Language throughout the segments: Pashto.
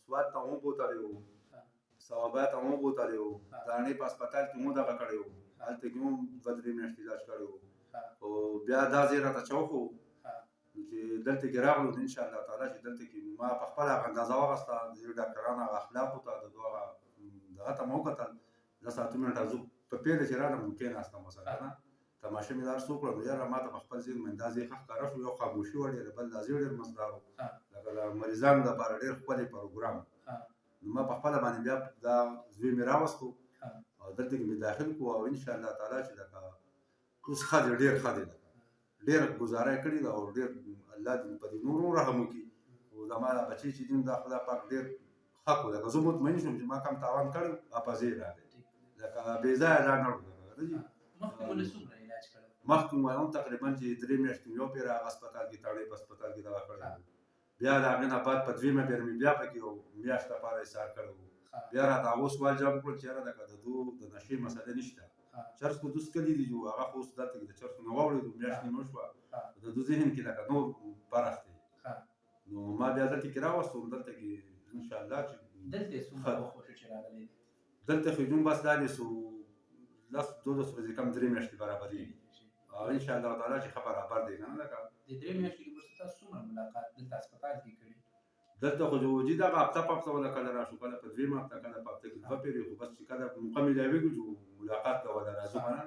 سوات ته مو بوتلی وو، ثوابات ته مو بوتلی وو، دانې په هسپتال کې مو دغه کړی وو، هلته کې مو 2-3 میاشتې علاج کړی وو. او بیا دا ځای راته چوخو چې دلته کې راغلو ان شاء الله تعالی چې دلته کې ما په خپله هغه اندازه واخیسته د ډاکټرانو هغه اخلاقو ته د دوه هغه دغه ته مو وکتل 10 منټه زه په پیله چې راغلم نو کېناستم ورسره که نه تماشه مې دار څه وکړه نو یاره ما ته په خپل ذهن باندې دا ځای ښه ښکاره شو یو خاموشي وه ډېره بل دا ځای ډېر مزدار و لکه د مریضانو لپاره ډېر ښکلی پروګرام نو ما په خپله باندې بیا دا زوی مې راوستو او دلته کې مې داخل کړو او انشاءالله تعالی چې لکه اوس ښه دی ډېر ښه دی ډېره ګزاره یې کړې ده او ډېر الله دې په دې نور رحم وکړي او زما دا بچی چې دي دا خدای پاک ډېر ښه کړو لکه زه مطمئن شوم چې ما کم تاوان کړی اپازې راغی لکه بې ځایه دا نه مخکې مو وایم تقریبا چې 3 میاشتې مې یو پېره هغه هسپتال کې تړی په هسپتال کې دغه کړی بیا د هغې نه بعد په 2مه پېره مې بیا پکې یو میاشت لپاره ایسار کړی وو بیا راته هغو سوال جواب وکړل چې یاره لکه د دو د نشې مسله نشته چرس خو دوس کلي دي جو هغه خو اوس دلته کې د چرسو نه واورېدو میاشت نیمه شوه د دو ذهن کې لکه نور فرق دی نو ما بیا دلته کې راوستم دلته کې انشاءالله چې دلته څومره وخت وشو چې راغلی دلته خو جون بس دا دې سو 10-12 ورځې کم 3 میاشتې برابرېږي او انشاءالله تعالی چې ښه برابر دی که نه لکه د 3 میاشتې کې وروسته تاسو څومره ملاقات دلته هسپتال کې کړي دلته خو جوجي دغه هفته په هفته ولا کله راشو کله په 2مه هفته کله په هفته کې 2 پیرې خو بس چې کله موقع میلاوېږي چې ملاقات ته ولا راځو که نه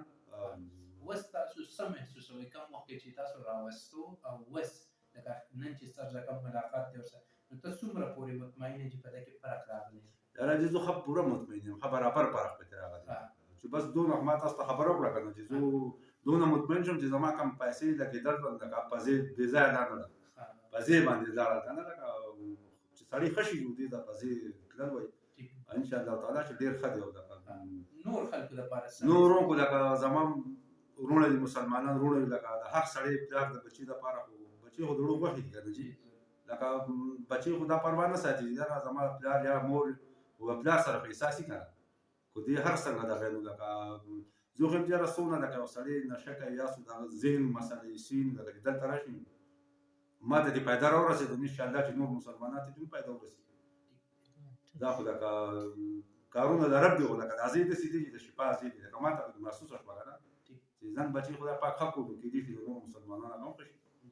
اوس تاسو څه محسوسوئ کوم وخت کې چې تاسو راوستو او اوس لکه نن چې ستاسو کوم ملاقات دی ورسره نو ته څومره پورې مطمئن یې چې په دې کې فرق راغلی یاره زه ښه پوره مطمئن یم ښه برابر فرق پکې راغلی چې بس دونه ما تاسو ته خبره وکړه که نه چې زه دونه مطمئن شم چې زما کم پیسې لګېدل به لکه پزې بې ځایه دا نه ده پزې باندې لاړل که نه لکه چې سړی ښه شي نو دې ته پزې تلل وایي انشاءالله تعالی چې ډېر ښه دی او لکه نور خلکو لپاره نورو خو لکه زما وروڼه دي مسلمانان وروڼه لکه د هر سړی پلار د بچي لپاره خو بچي خو د وړو غوښې دي که نه جي لکه بچي خو دا پروا نه ساتي یاره زما پلار یا مور و پلار سره خو احساسي که نه خو دې هر څنګه دغه نو لکه زه خو یم چې یاره څومره لکه یو سړی نشه کوي یا څو دغه ذهن مسلې سین لکه چې دلته راشي ما ته دې پیدا راورسېده انشاءالله چې نور مسلمانان ته دې هم پیدا ورسېږي دا خو لکه کارونه د رب دي خو لکه دا ځای داسې دی چې د شفا ځای دی لکه ما ته محسوسه شوه که نه چې زنګ بچي خدای پاک ښه کړو نو کېدای شي د نورو مسلمانانو هغه هم ښه شي